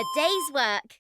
a day's work.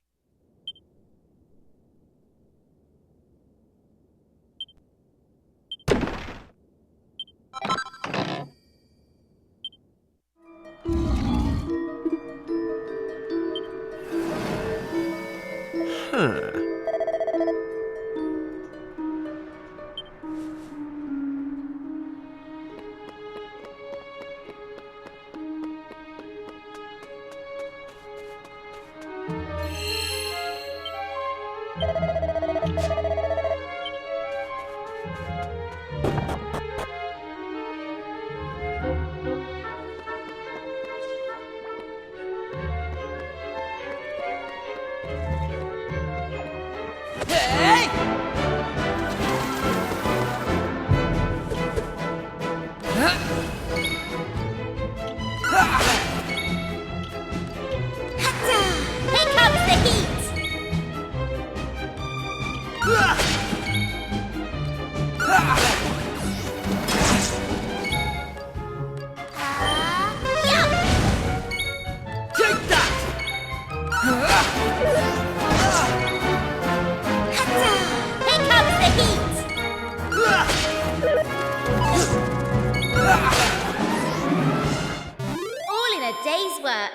All in a day's work.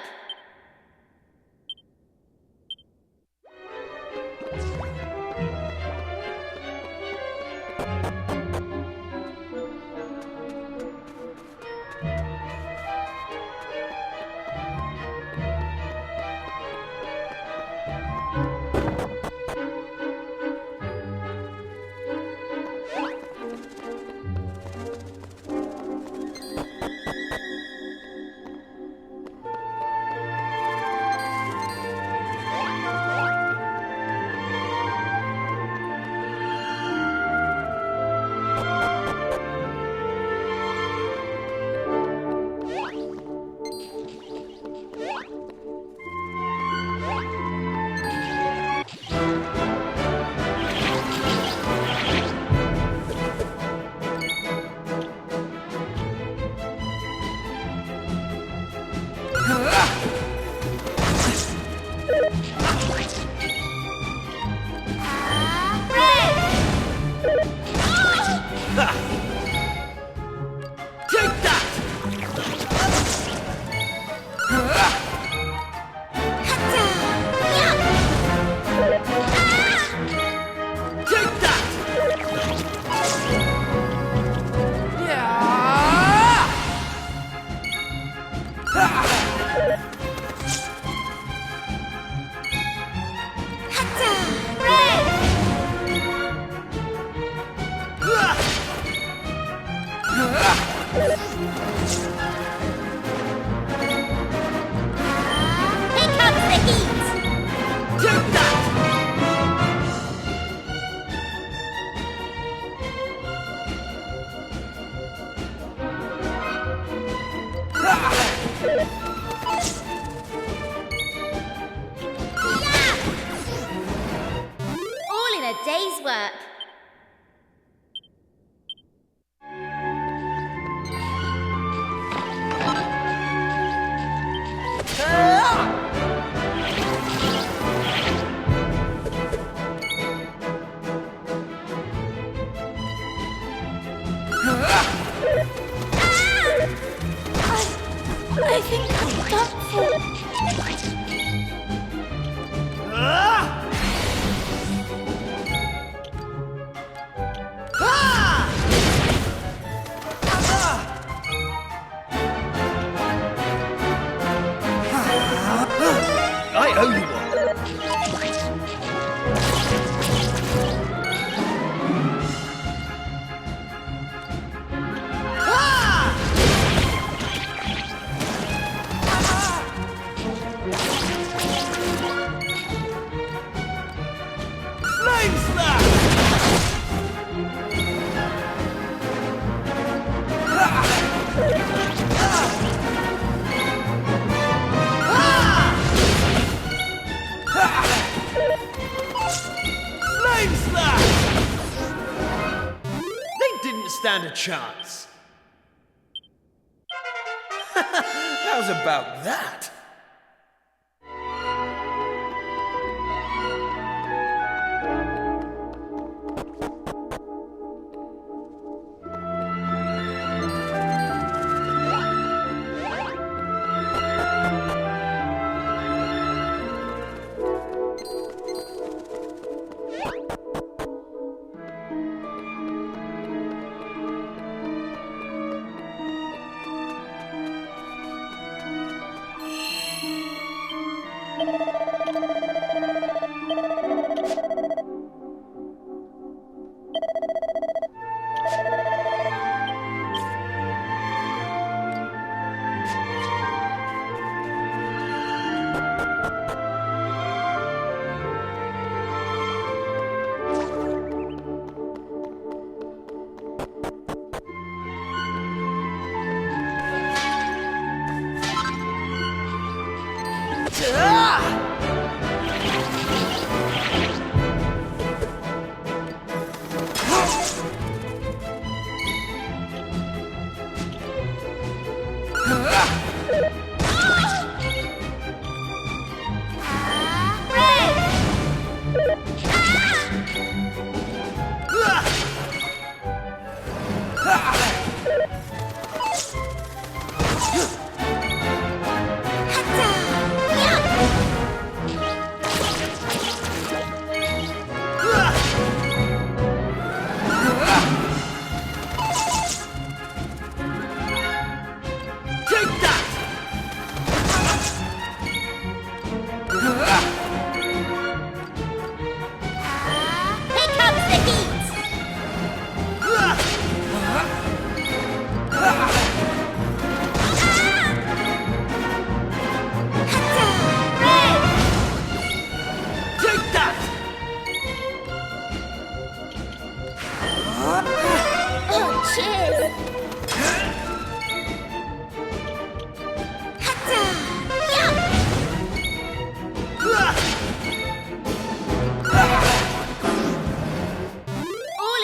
All in a day's work. I think I'm done for. I owe you one. Flame Slash! Flame Slash! They didn't stand a chance. How's about that?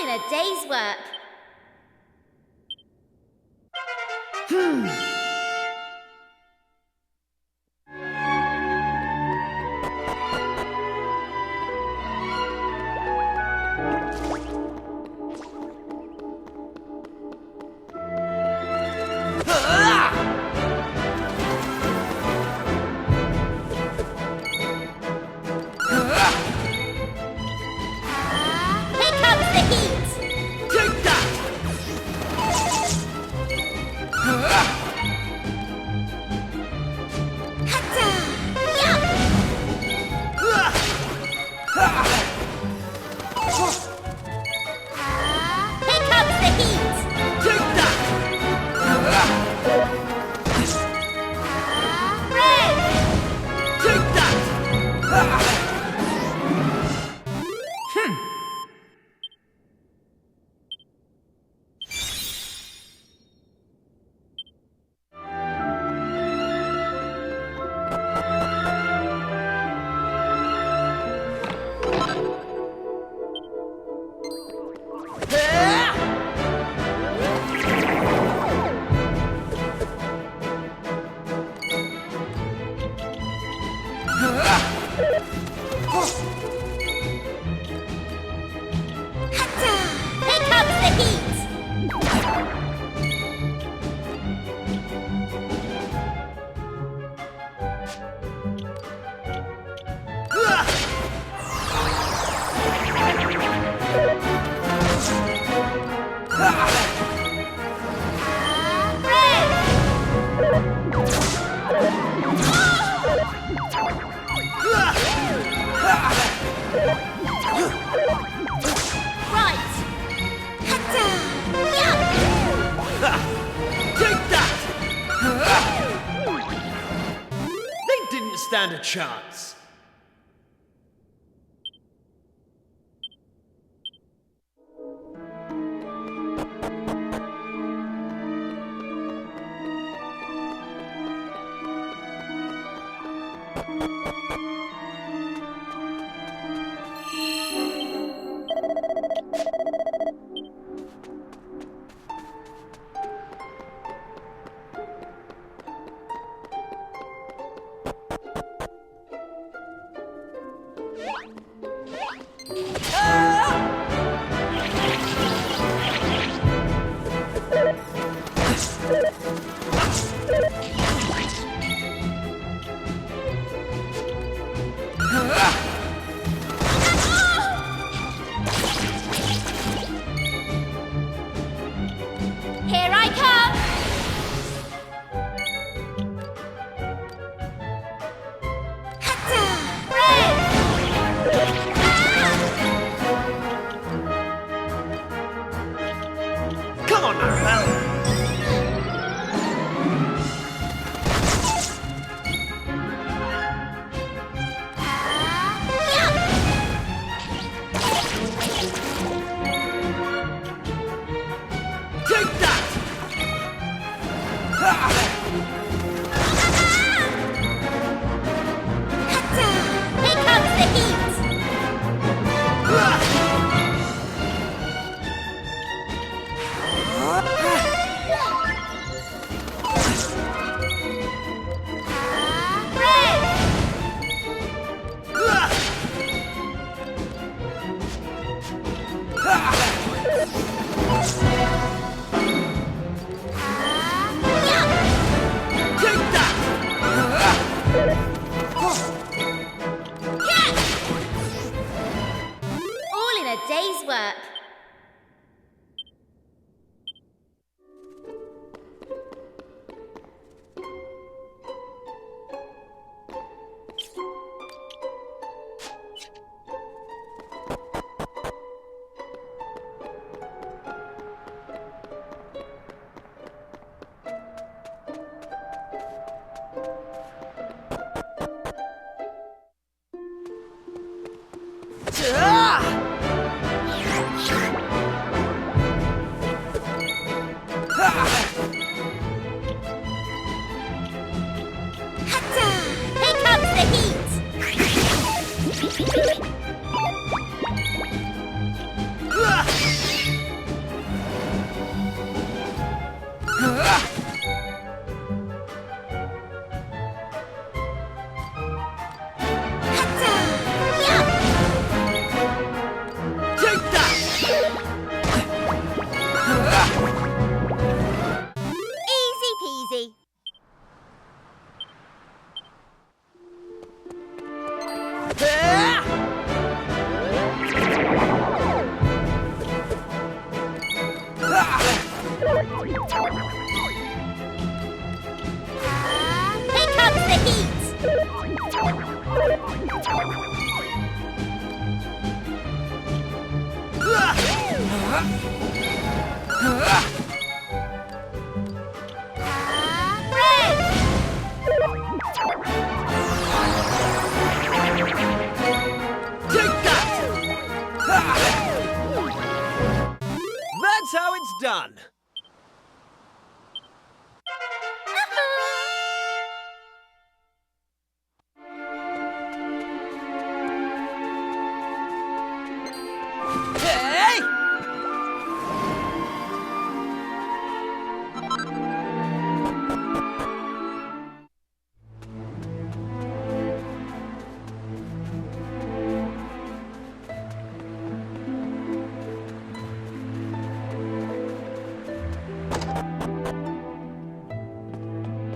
A day's work. Stand a chance. work. Here comes the heat! Take that! Easy peasy. Here comes the heat! Red! Take that! That's how it's done. Hey!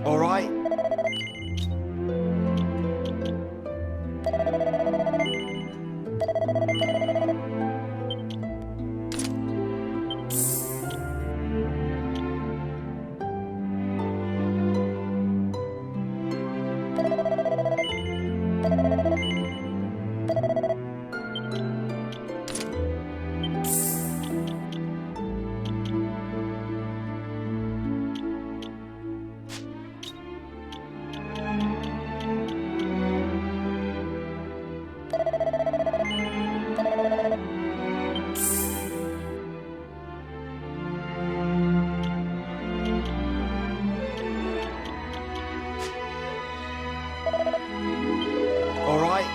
All right. All right.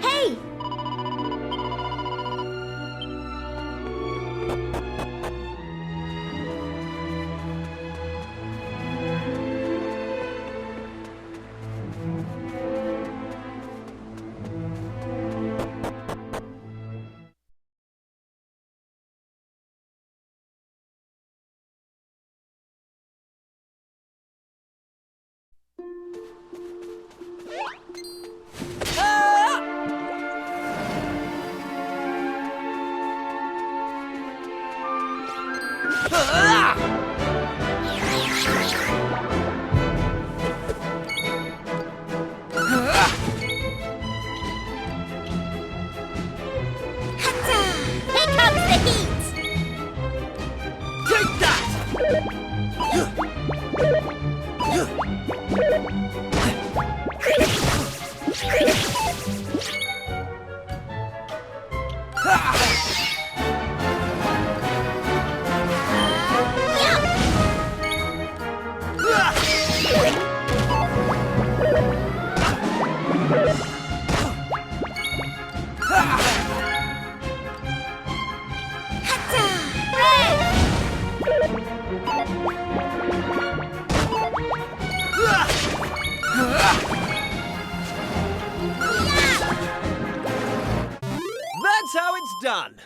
Hey! Here comes the heat! Take that! Yup! done.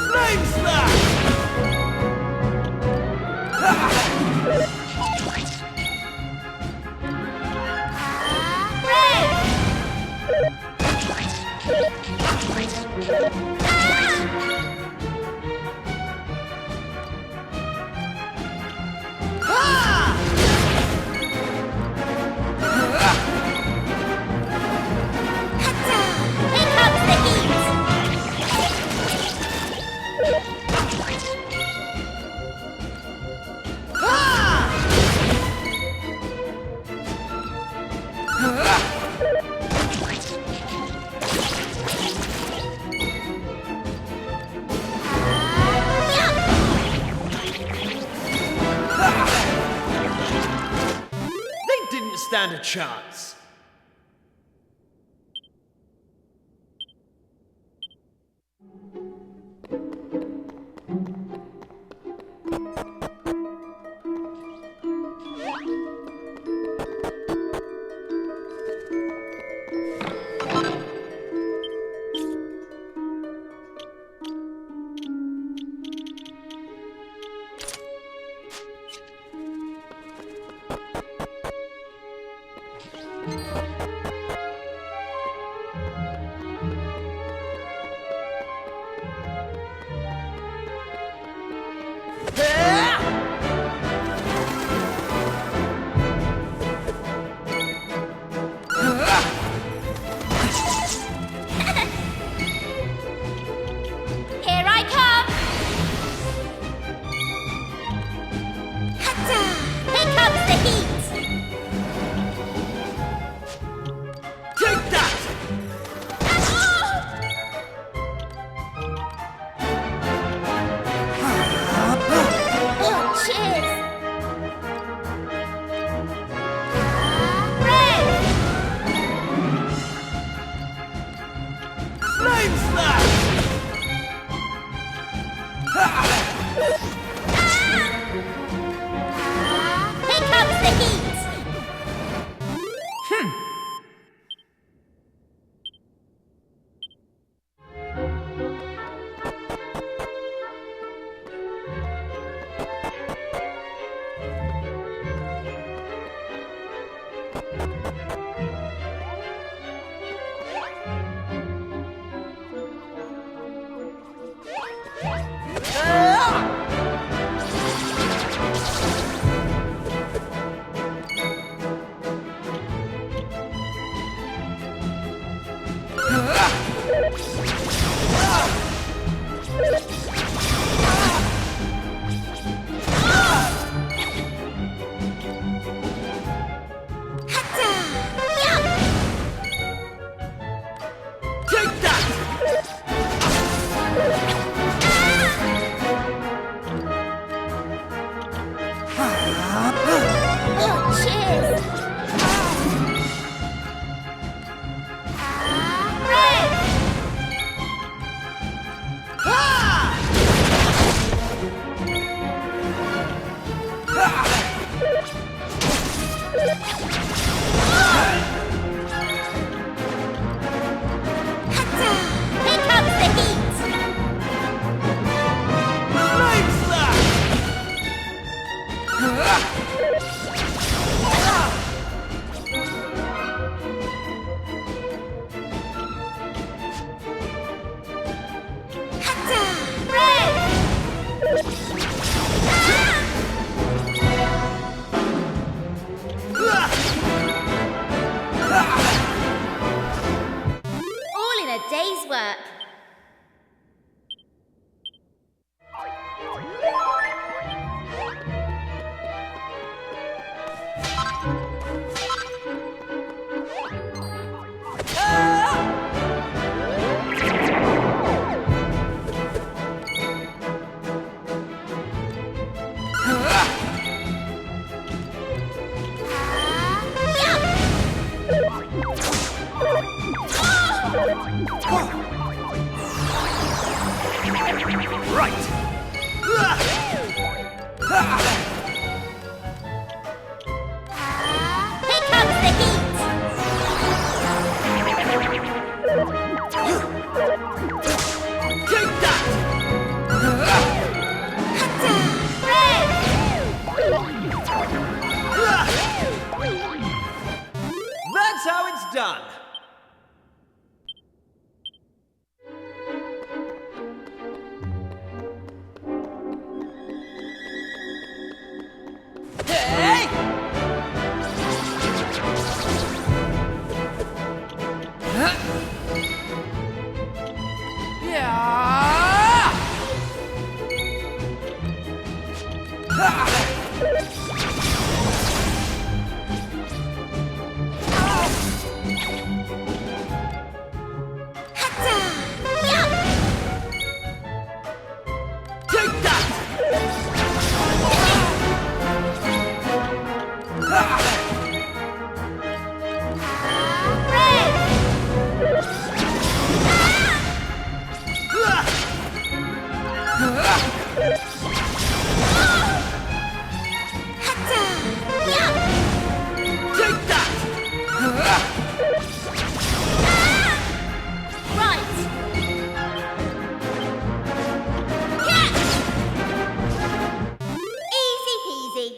Flame slash! Stand a chance. day's work. Right! Here comes the heat! Take that! Red! That's how it's done. Hey! Take that! Take that! Right! Catch! Easy peasy.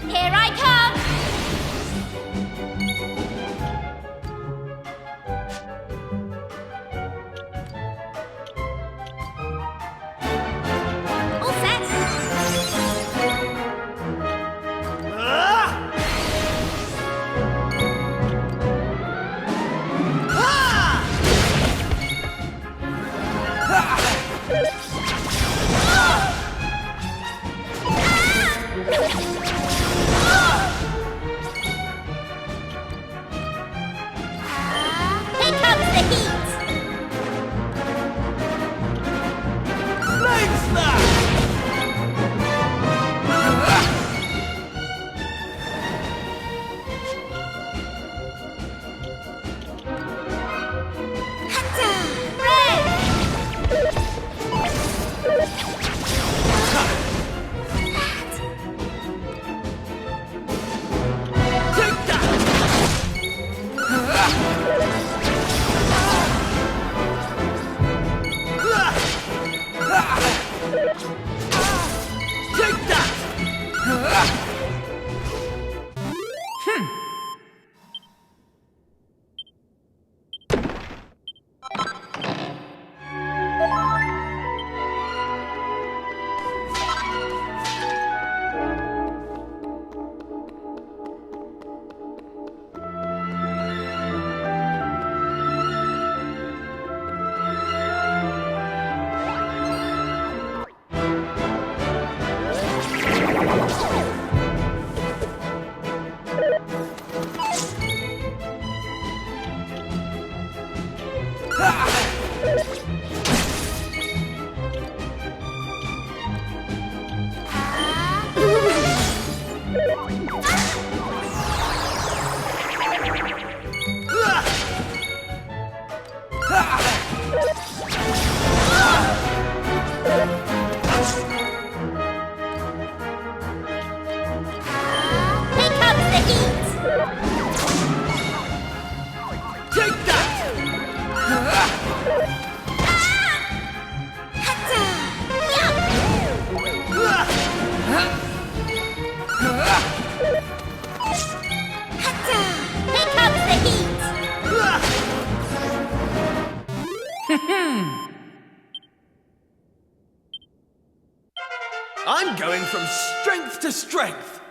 Here I come! All set! I'm going from strength to strength.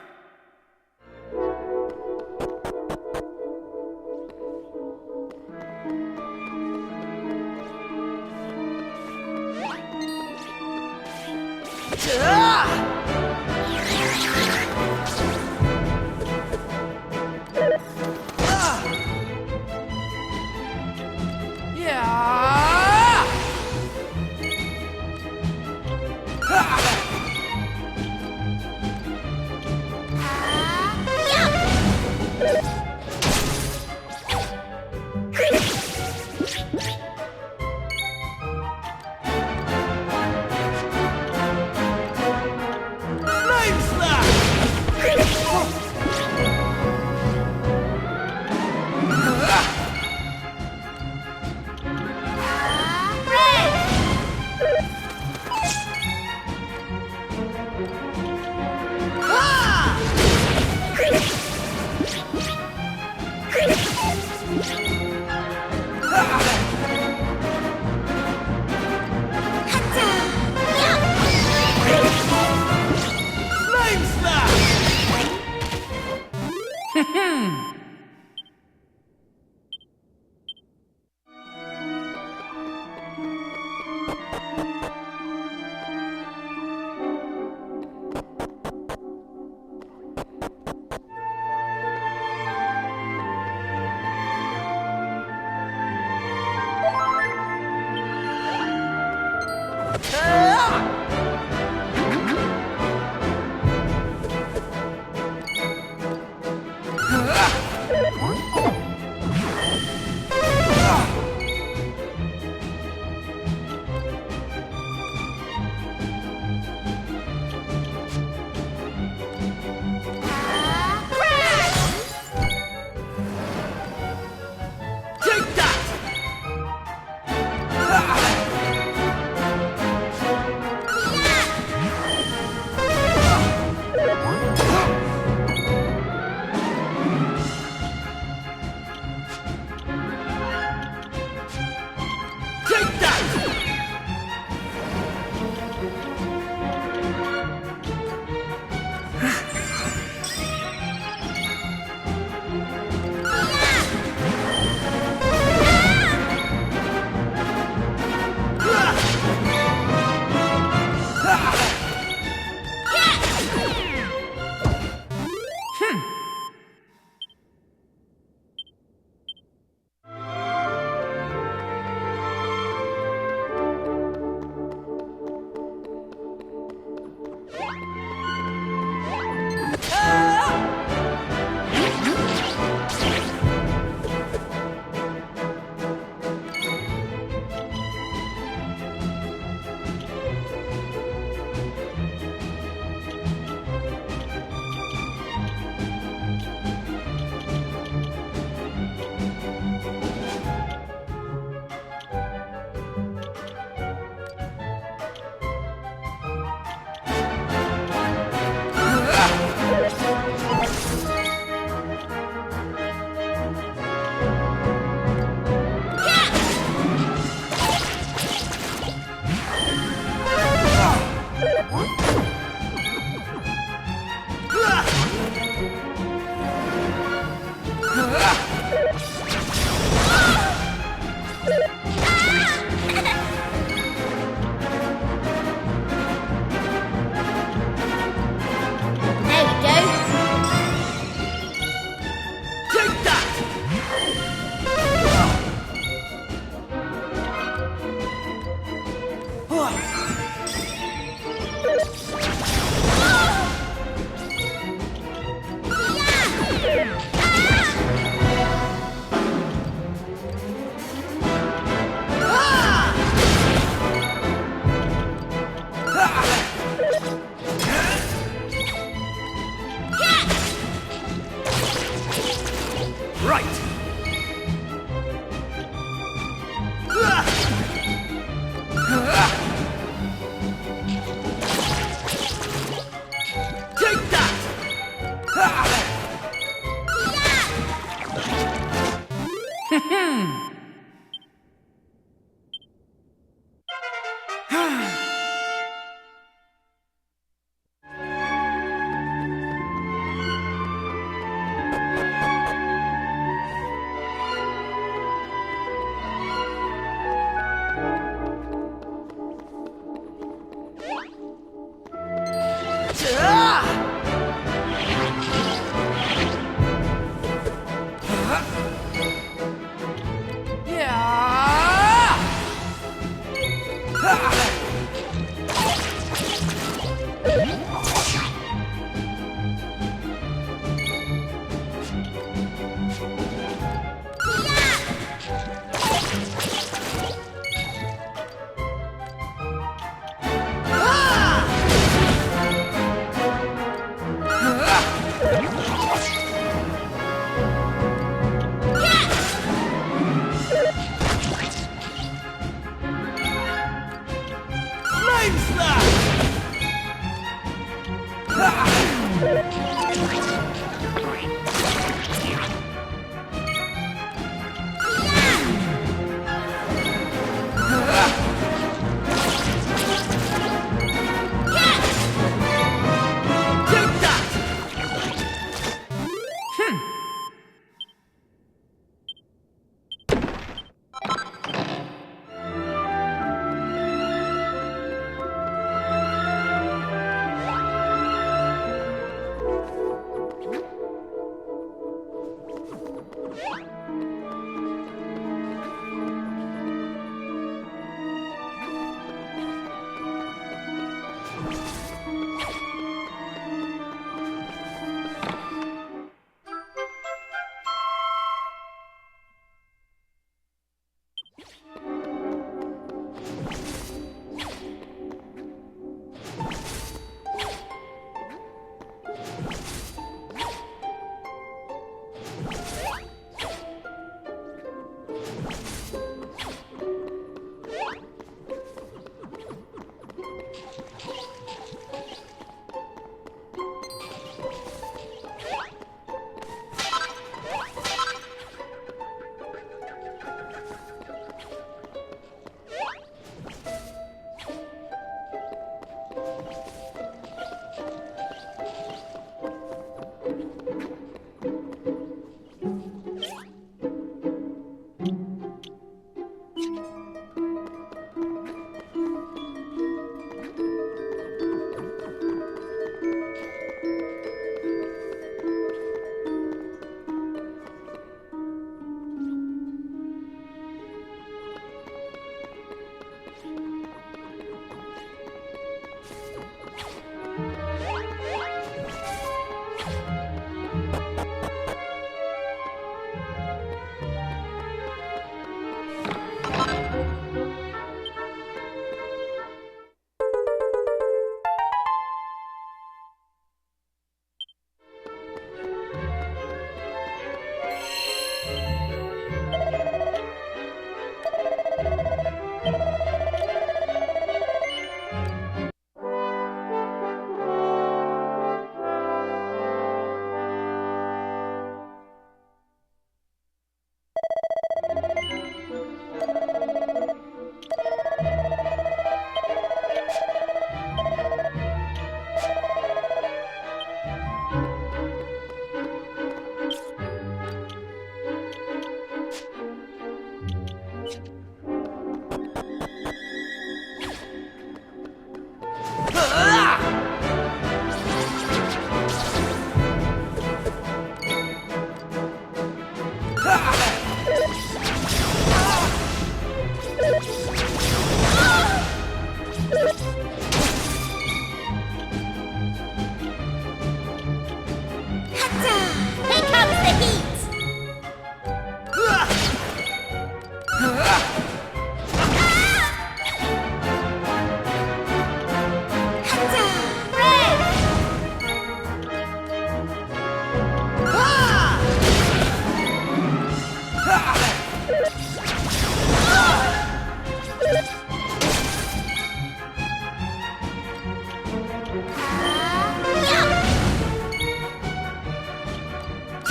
Flame slash!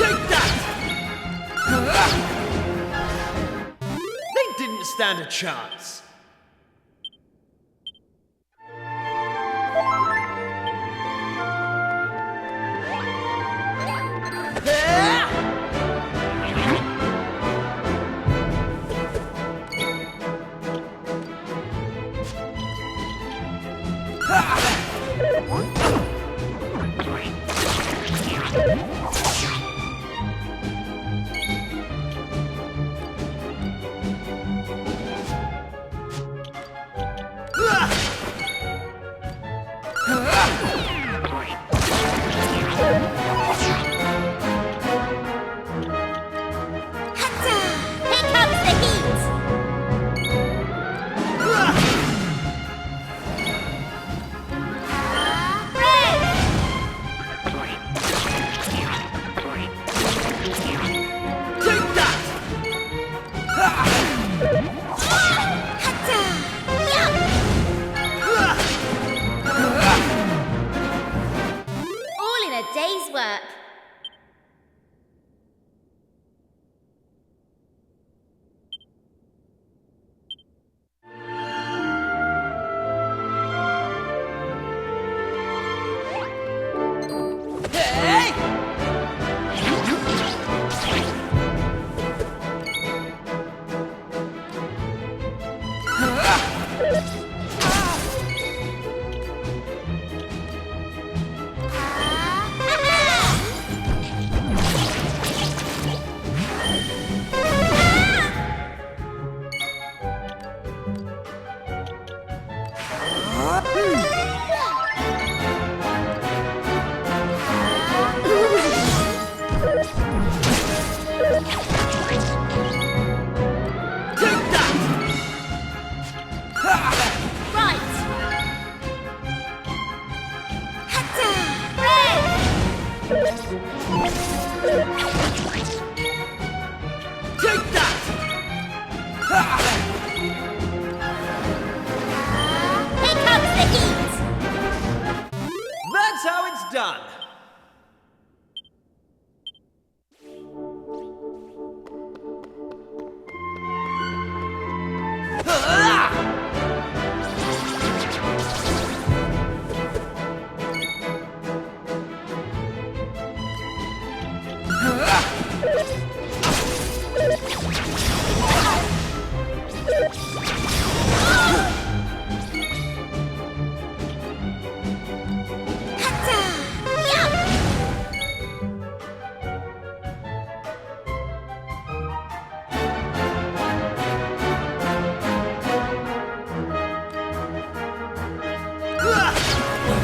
Take that! Stand a chance.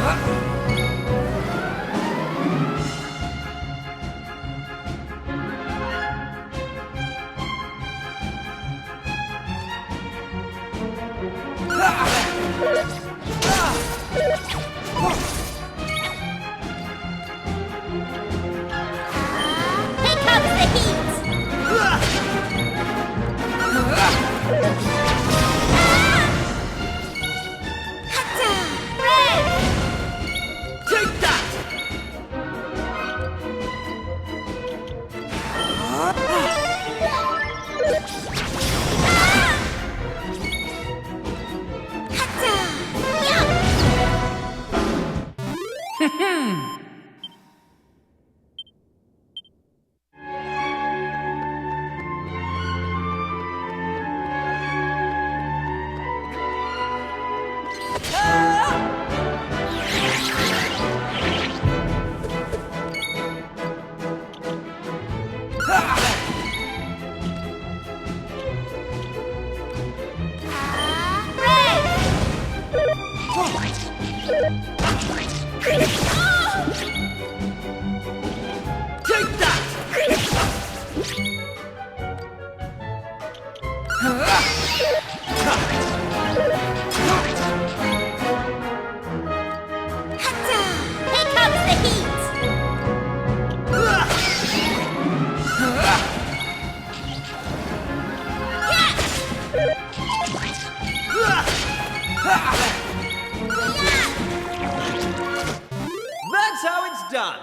Here comes the heat! Red! Take that! Take that! Here comes the heat! That's how it's done.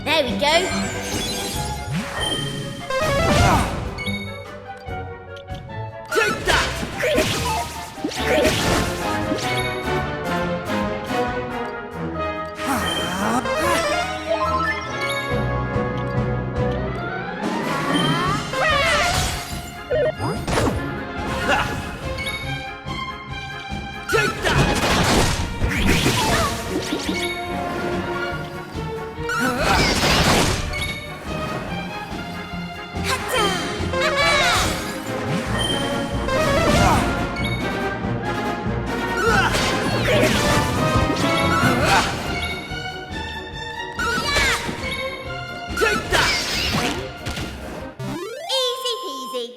There we go. Take that! Take that! Take that! Easy peasy.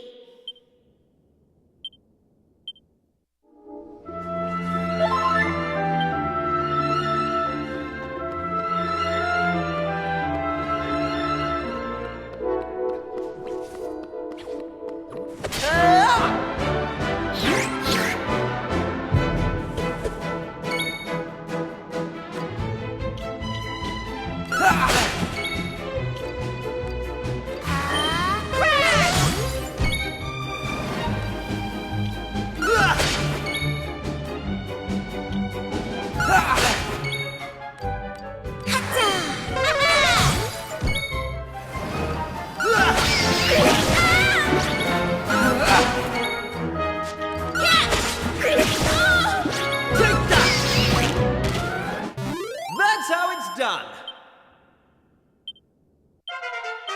That's how it's done.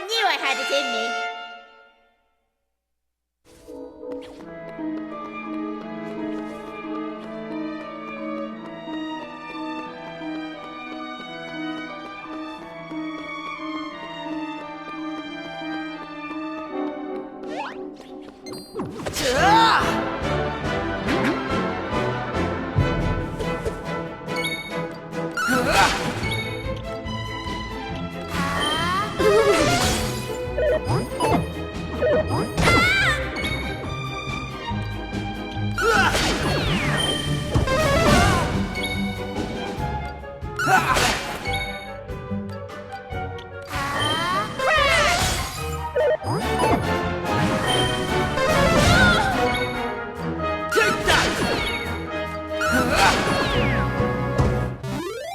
Knew I had it in me.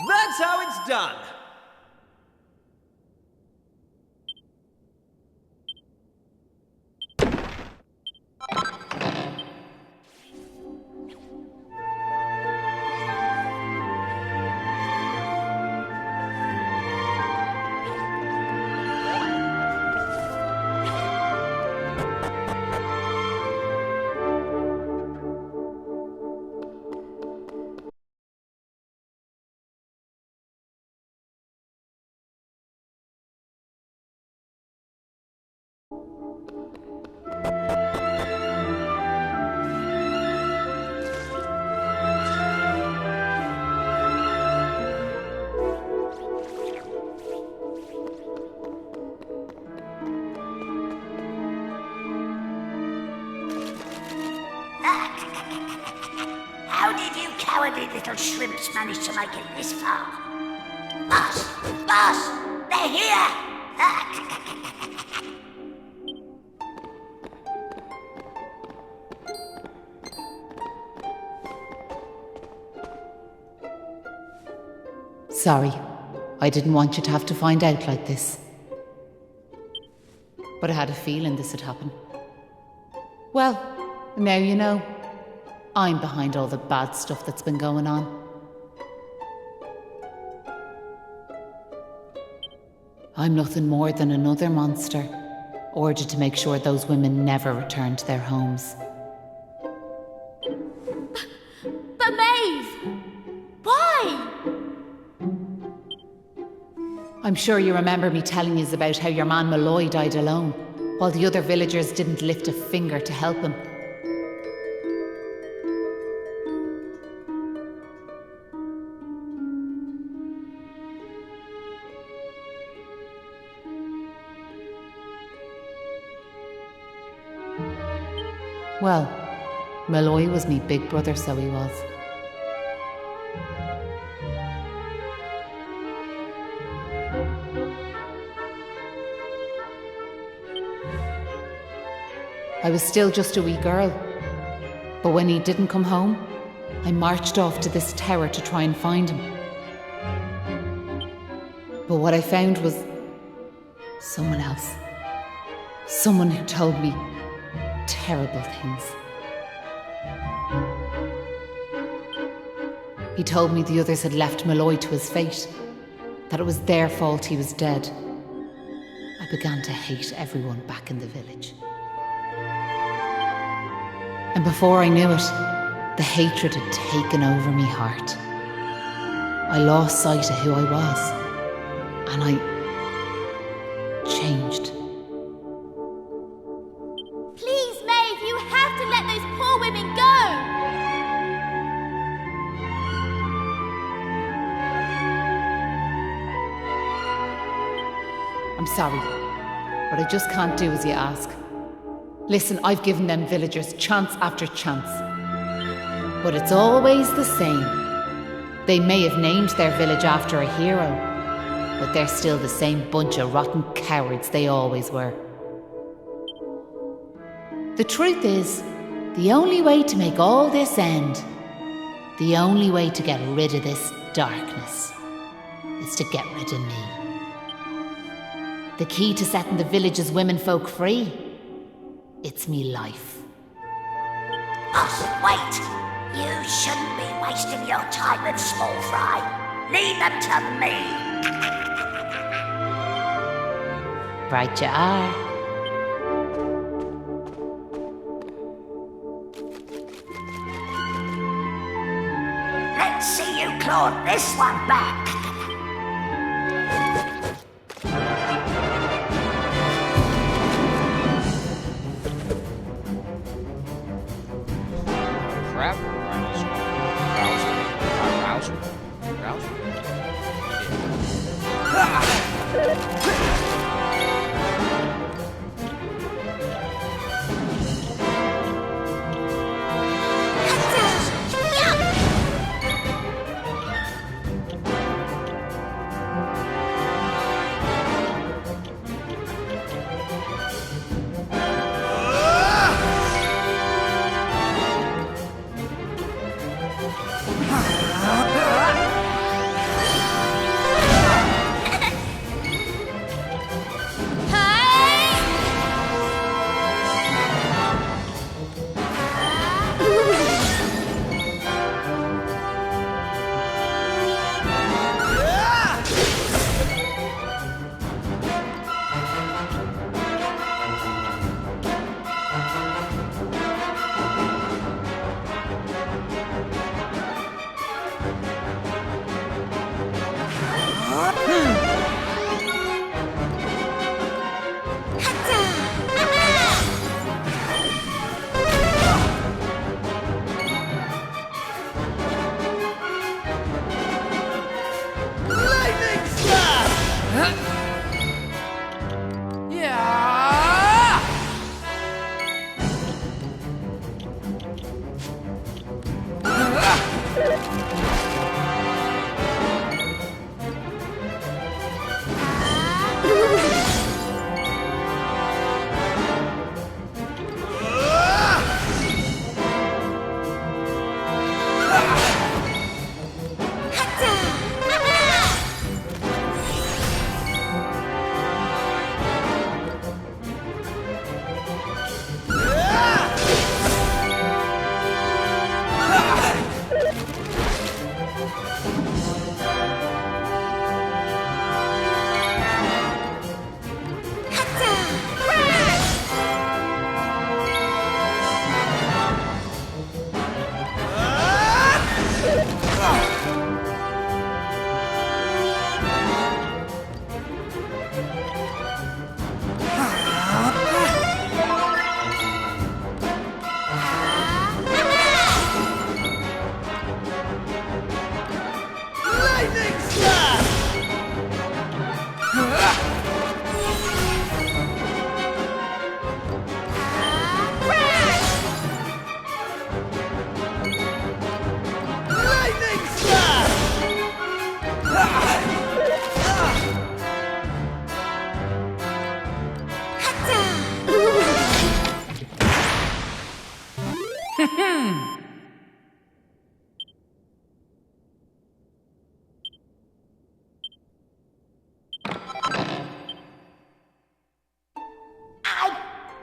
That's how it's How did you cowardly little shrimps manage to make it this far? Boss! Boss! They're here! Sorry, I didn't want you to have to find out like this. But I had a feeling this would happen. Well, now you know. I'm behind all the bad stuff that's been going on. I'm nothing more than another monster, ordered to make sure those women never return to their homes. But Maeve! Why? I'm sure you remember me telling you about how your man Malloy died alone, while the other villagers didn't lift a finger to help him. Well, Malloy was me big brother, so he was. I was still just a wee girl, but when he didn't come home, I marched off to this tower to try and find him. But what I found was someone else. Someone who told me terrible things. He told me the others had left Malloy to his fate, that it was their fault he was dead. I began to hate everyone back in the village. And before I knew it, the hatred had taken over me heart. I lost sight of who I was, and I changed. Please, Maeve, you have to let those poor women go! I'm sorry, but I just can't do as you ask. Listen, I've given them villagers chance after chance. But it's always the same. They may have named their village after a hero, but they're still the same bunch of rotten cowards they always were. The truth is, the only way to make all this end, the only way to get rid of this darkness, is to get rid of me. The key to setting the village's womenfolk free, it's me life. Boss, wait! You shouldn't be wasting your time with small fry. Leave them to me. Right you are. Let's see you claw this one back. Crap. Rouser.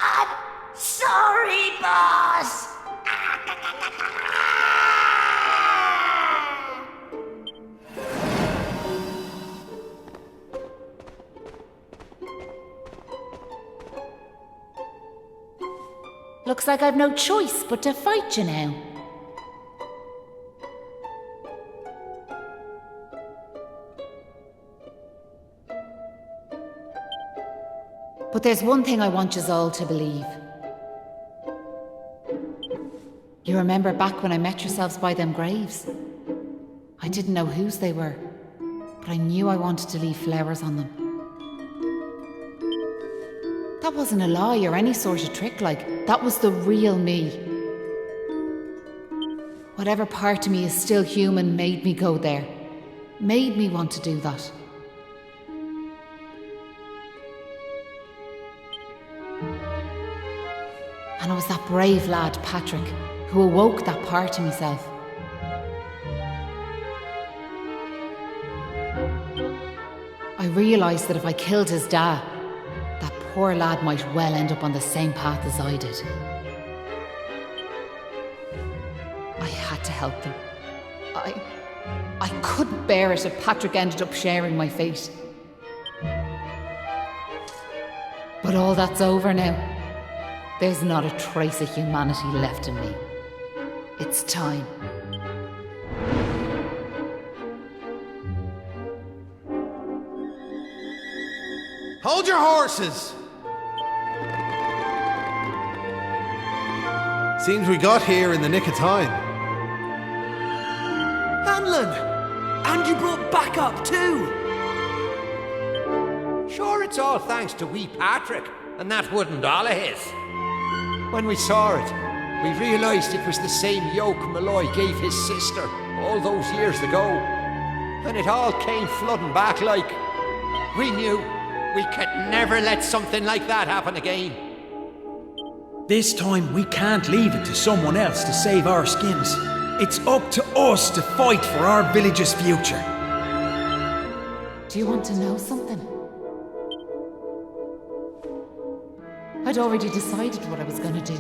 I'm sorry, boss. Looks like I've no choice but to fight you now. But there's one thing I want yous all to believe. You remember back when I met yourselves by them graves? I didn't know whose they were, but I knew I wanted to leave flowers on them. That wasn't a lie or any sort of trick, like, that was the real me. Whatever part of me is still human made me go there, made me want to do that. And it was that brave lad, Patrick, who awoke that part of myself. I realised that if I killed his dad, that poor lad might well end up on the same path as I did. I had to help them. I couldn't bear it if Patrick ended up sharing my fate. But all that's over now. There's not a trace of humanity left in me. It's time. Hold your horses! Seems we got here in the nick of time. Hanlon! And you brought backup too! Sure, it's all thanks to wee Patrick and that wooden doll of his. When we saw it, we realised it was the same yoke Molloy gave his sister all those years ago. And it all came flooding back like... We knew we could never let something like that happen again. This time we can't leave it to someone else to save our skins. It's up to us to fight for our village's future. Do you want to know something? I'd already decided what I was going to do.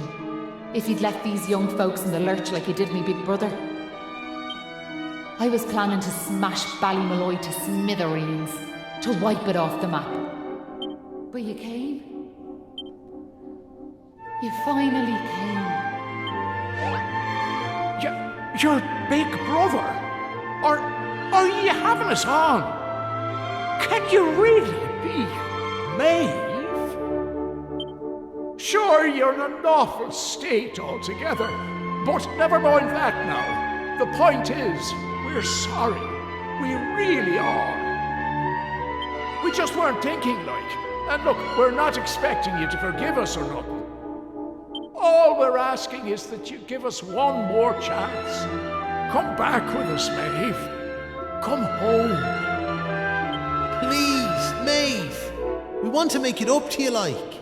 If you'd left these young folks in the lurch like you did me big brother. I was planning to smash Ballymolloy to smithereens, to wipe it off the map. But you came. You finally came. Your big brother? Or are you having us on? Can you really be Maeve? Sure, you're in an awful state altogether, but never mind that now. The point is, we're sorry. We really are. We just weren't thinking, like. And look, we're not expecting you to forgive us or nothing. All we're asking is that you give us one more chance. Come back with us, Maeve. Come home. Please, Maeve. We want to make it up to you, like.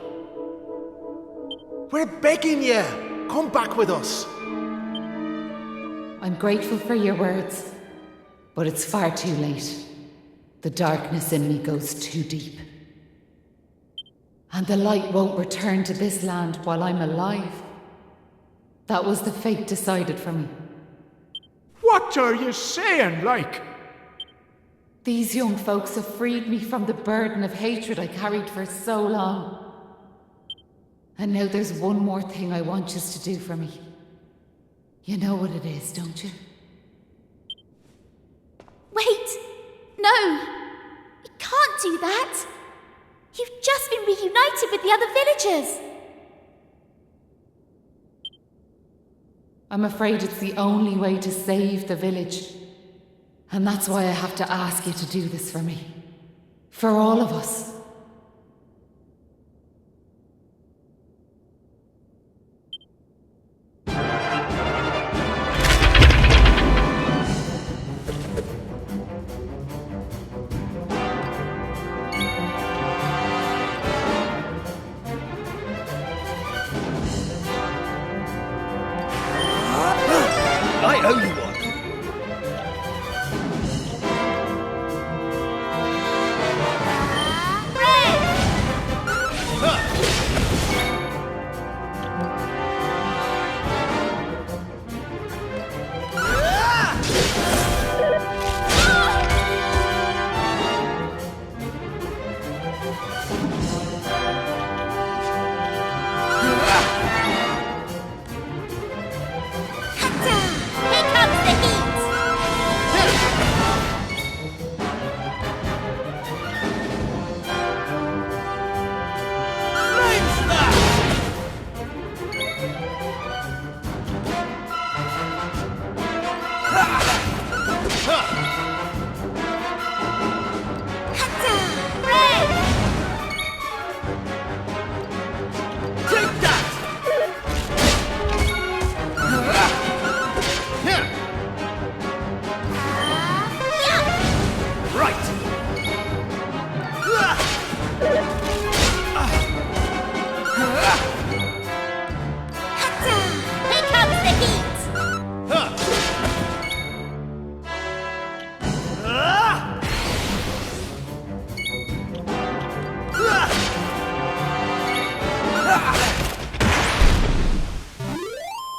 We're begging you. Come back with us. I'm grateful for your words, but it's far too late. The darkness in me goes too deep. And the light won't return to this land while I'm alive. That was the fate decided for me. What are you saying, like? These young folks have freed me from the burden of hatred I carried for so long. And now there's one more thing I want you to do for me. You know what it is, don't you? Wait! No! You can't do that! You've just been reunited with the other villagers! I'm afraid it's the only way to save the village. And that's why I have to ask you to do this for me. For all of us. I owe you one.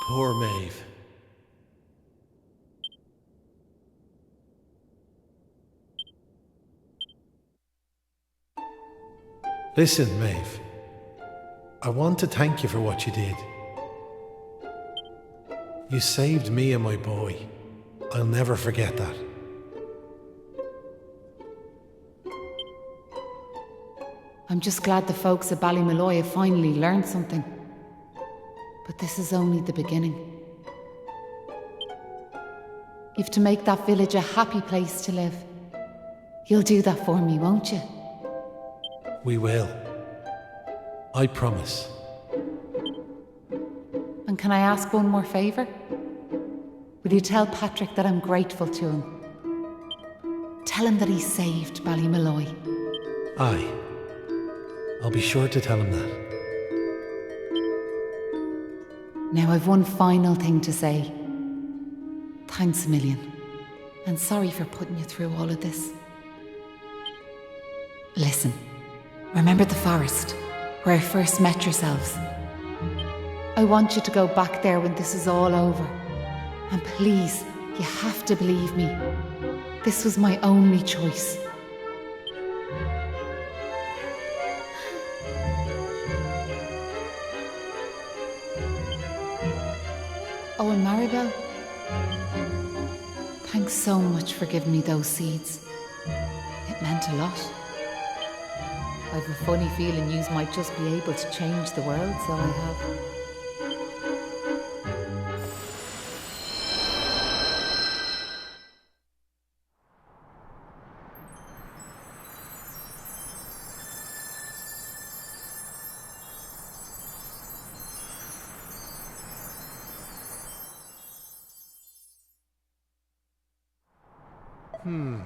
Poor Maeve. Listen, Maeve. I want to thank you for what you did. You saved me and my boy. I'll never forget that. I'm just glad the folks at Ballymolloy have finally learned something. But this is only the beginning. You've to make that village a happy place to live. You'll do that for me, won't you? We will. I promise. And can I ask one more favour? Will you tell Patrick that I'm grateful to him? Tell him that he saved Ballymolloy. Aye. I'll be sure to tell him that. Now I've one final thing to say. Thanks a million. And sorry for putting you through all of this. Listen, remember the forest, where I first met yourselves? I want you to go back there when this is all over. And please, you have to believe me. This was my only choice. Oh, and Maribel, thanks so much for giving me those seeds. It meant a lot. I've a funny feeling yous might just be able to change the world, so I have. Oh.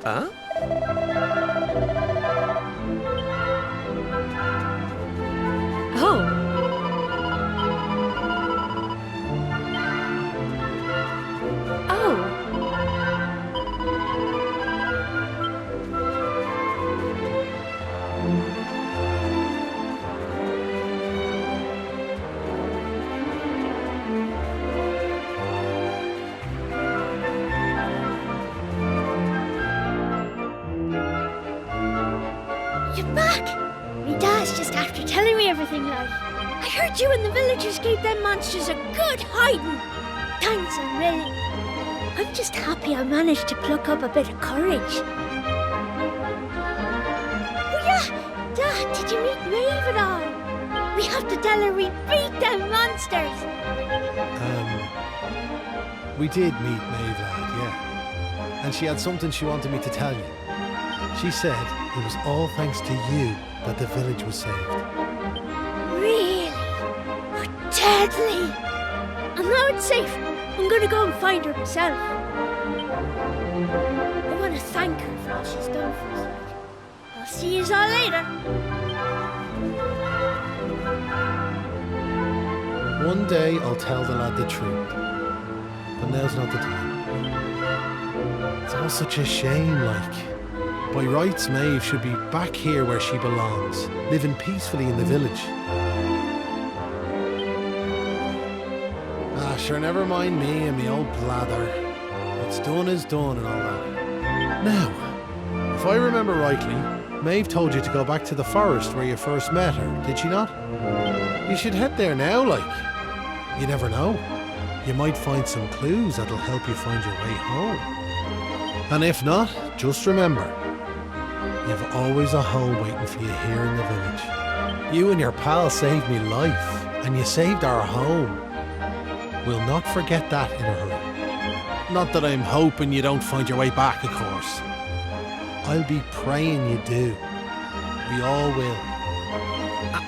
Huh? You're back! Me dad's just after telling me everything, like. I heard you and the villagers gave them monsters a good hiding. Thanks, I'm really. I'm just happy I managed to pluck up a bit of courage. Oh yeah! Dad, did you meet Maeve at all? We have to tell her we beat them monsters! We did meet Maeve, lad, yeah. And she had something she wanted me to tell you. She said it was all thanks to you that the village was saved. Really? Oh, deadly! And now it's safe. I'm gonna go and find her myself. I want to thank her for all she's done for us. I'll see you all later. One day I'll tell the lad the truth, but now's not the time. It's all such a shame, like. By rights, Maeve should be back here where she belongs, living peacefully in the village. Ah, sure, never mind me and me old blather. What's done is done and all that. Now, if I remember rightly, Maeve told you to go back to the forest where you first met her, did she not? You should head there now, like. You never know. You might find some clues that'll help you find your way home. And if not, just remember, you've always a home waiting for you here in the village. You and your pal saved me life, and you saved our home. We'll not forget that in a hurry. Not that I'm hoping you don't find your way back, of course. I'll be praying you do. We all will.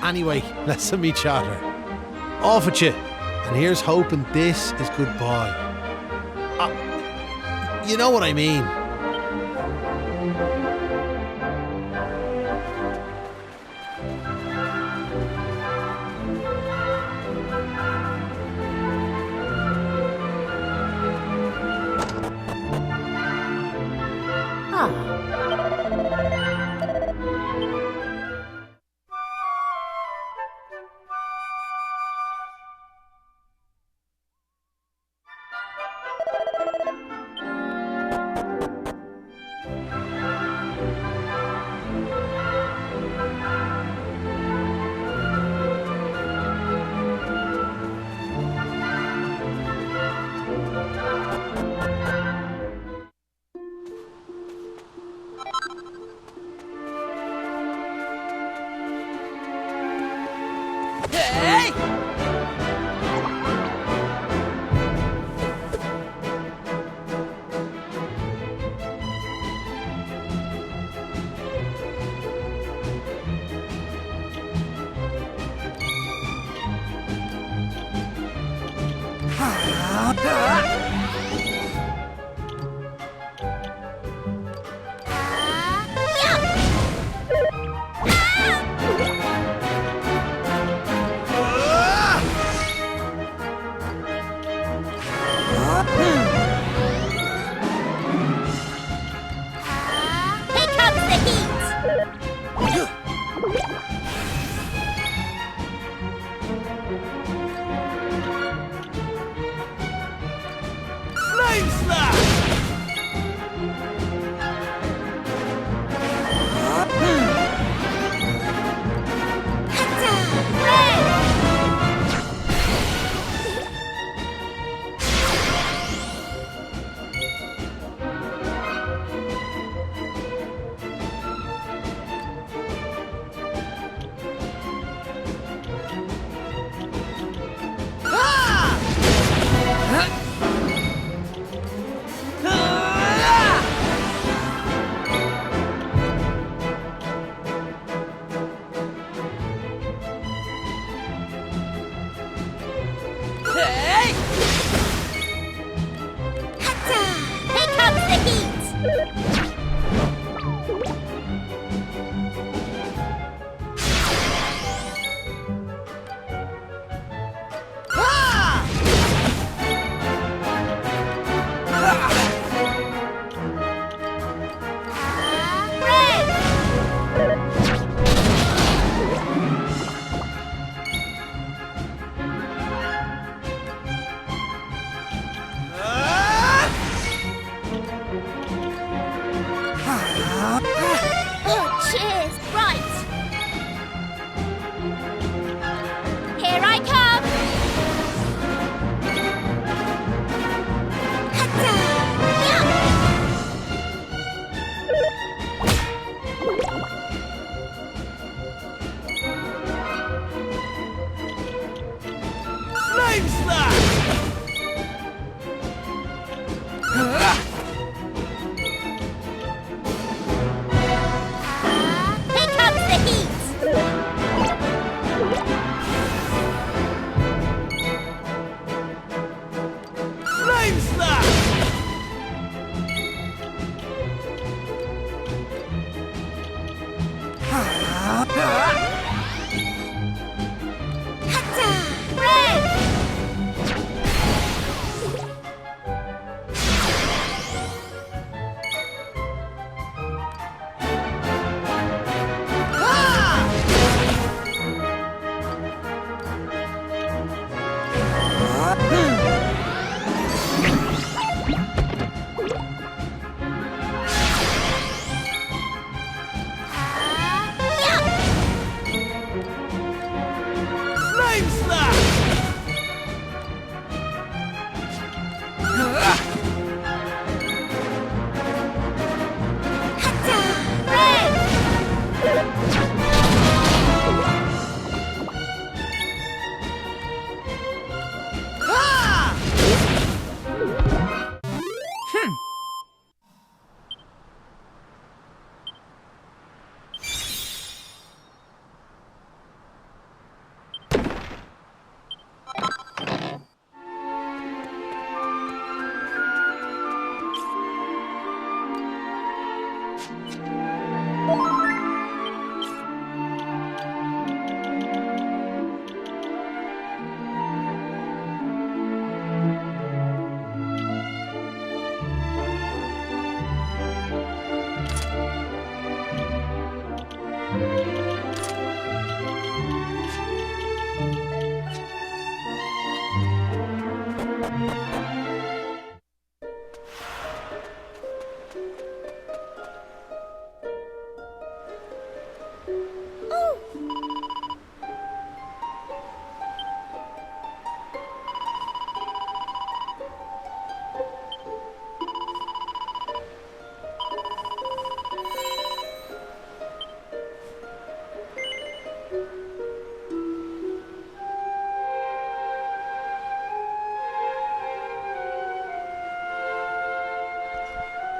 Anyway, let's me chatter. Off at you, and here's hoping this is goodbye. You know what I mean.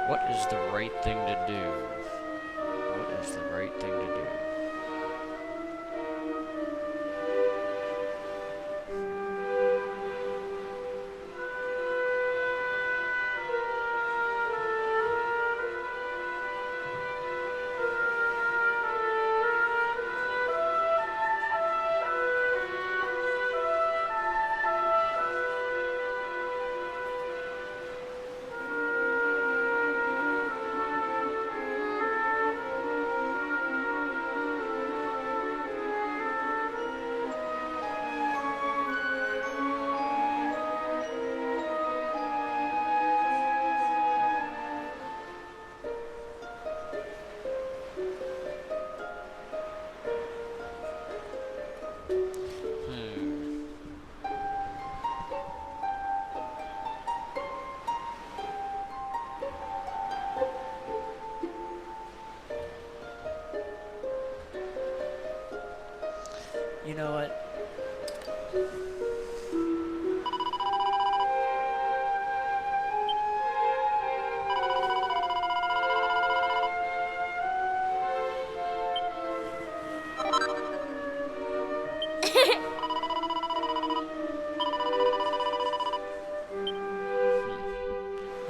What is the right thing to do? What is the right thing to do? You know what?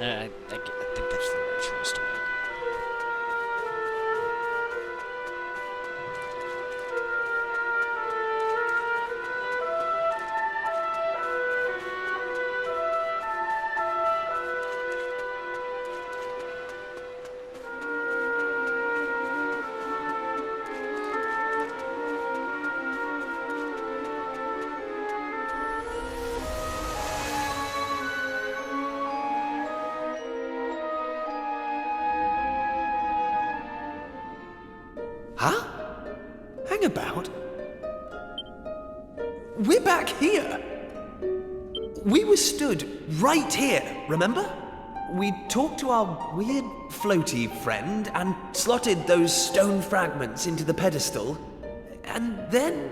I think that's the right choice to make. Huh? Hang about. We're back here. We were stood right here, remember? We talked to our weird floaty friend and slotted those stone fragments into the pedestal. And then...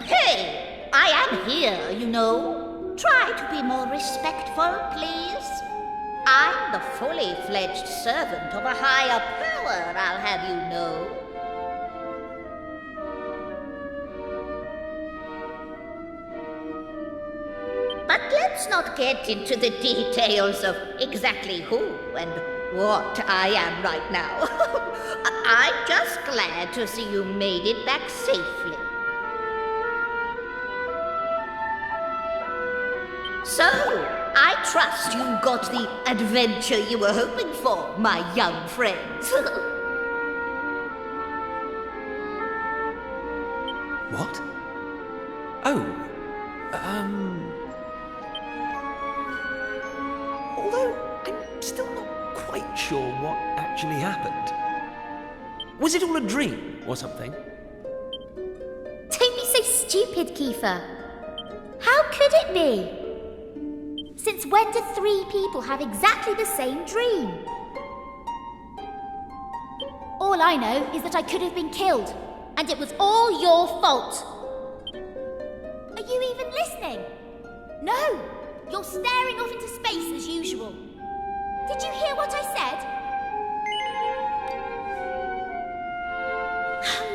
Hey! I am here, you know. Try to be more respectful, please. I'm the fully fledged servant of a higher power, I'll have you know. But let's not get into the details of exactly who and what I am right now. I'm just glad to see you made it back safely. So, I trust you got the adventure you were hoping for, my young friends. What? Oh, although I'm still not quite sure what actually happened. Was it all a dream or something? Don't be so stupid, Kiefer. How could it be? Since when do 3 people have exactly the same dream? All I know is that I could have been killed, and it was all your fault. Are you even listening? No! You're staring off into space as usual. Did you hear what I said?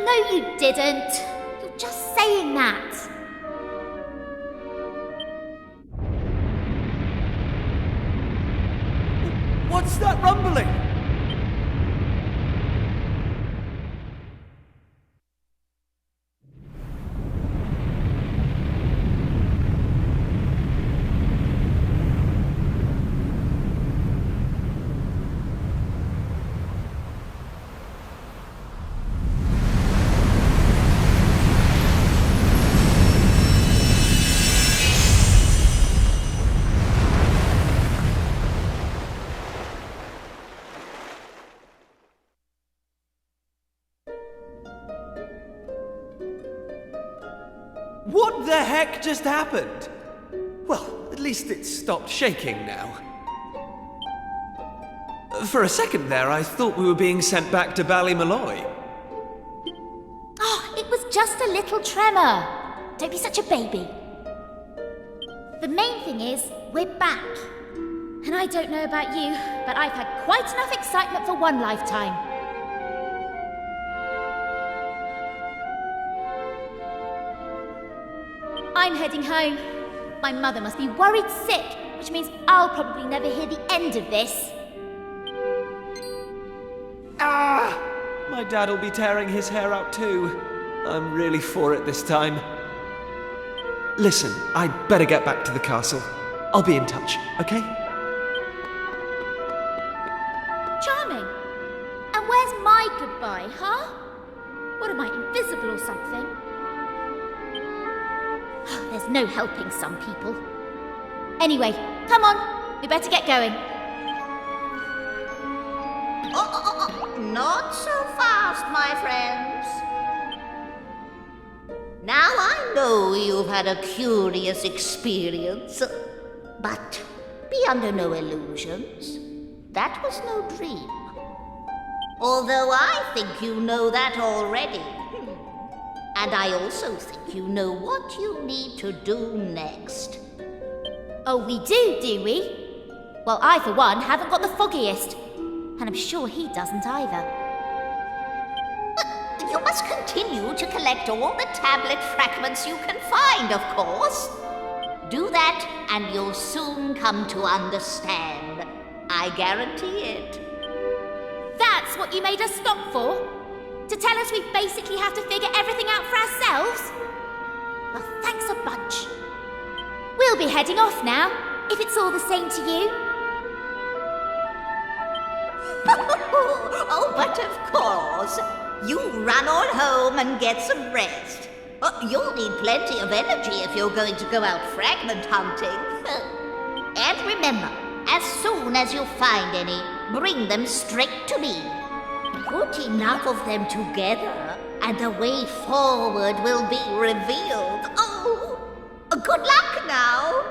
No, you didn't. You're just saying that. What's that rumbling? What the heck just happened? Well, at least it stopped shaking now. For a second there, I thought we were being sent back to Ballymolloy. Oh, it was just a little tremor. Don't be such a baby. The main thing is, we're back. And I don't know about you, but I've had quite enough excitement for one lifetime. I'm heading home. My mother must be worried sick, which means I'll probably never hear the end of this. Ah! My dad will be tearing his hair out too. I'm really for it this time. Listen, I'd better get back to the castle. I'll be in touch, okay? Charming. And where's my goodbye, huh? What am I, invisible or something? There's no helping some people. Anyway, come on. We better get going. Not so fast, my friends. Now I know you've had a curious experience, but be under no illusions. That was no dream. Although I think you know that already. And I also think you know what you need to do next. Oh, we do we? Well, I, for one, haven't got the foggiest. And I'm sure he doesn't either. You must continue to collect all the tablet fragments you can find, of course. Do that, and you'll soon come to understand. I guarantee it. That's what you made us stop for? To tell us we basically have to figure everything out for ourselves? Well, thanks a bunch. We'll be heading off now, if it's all the same to you. Oh, but of course. You run on home and get some rest. You'll need plenty of energy if you're going to go out fragment hunting. And remember, as soon as you find any, bring them straight to me. Put enough of them together, and the way forward will be revealed. Oh, good luck now.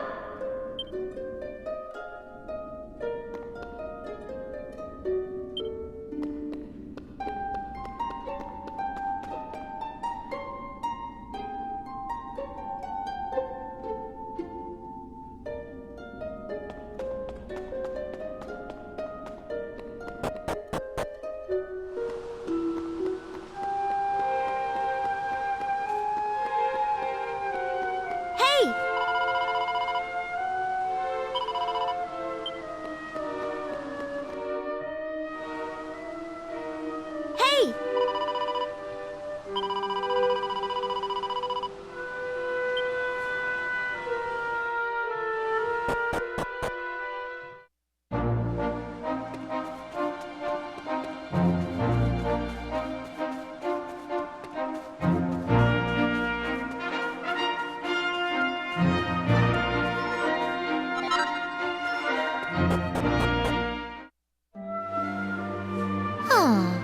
Ah,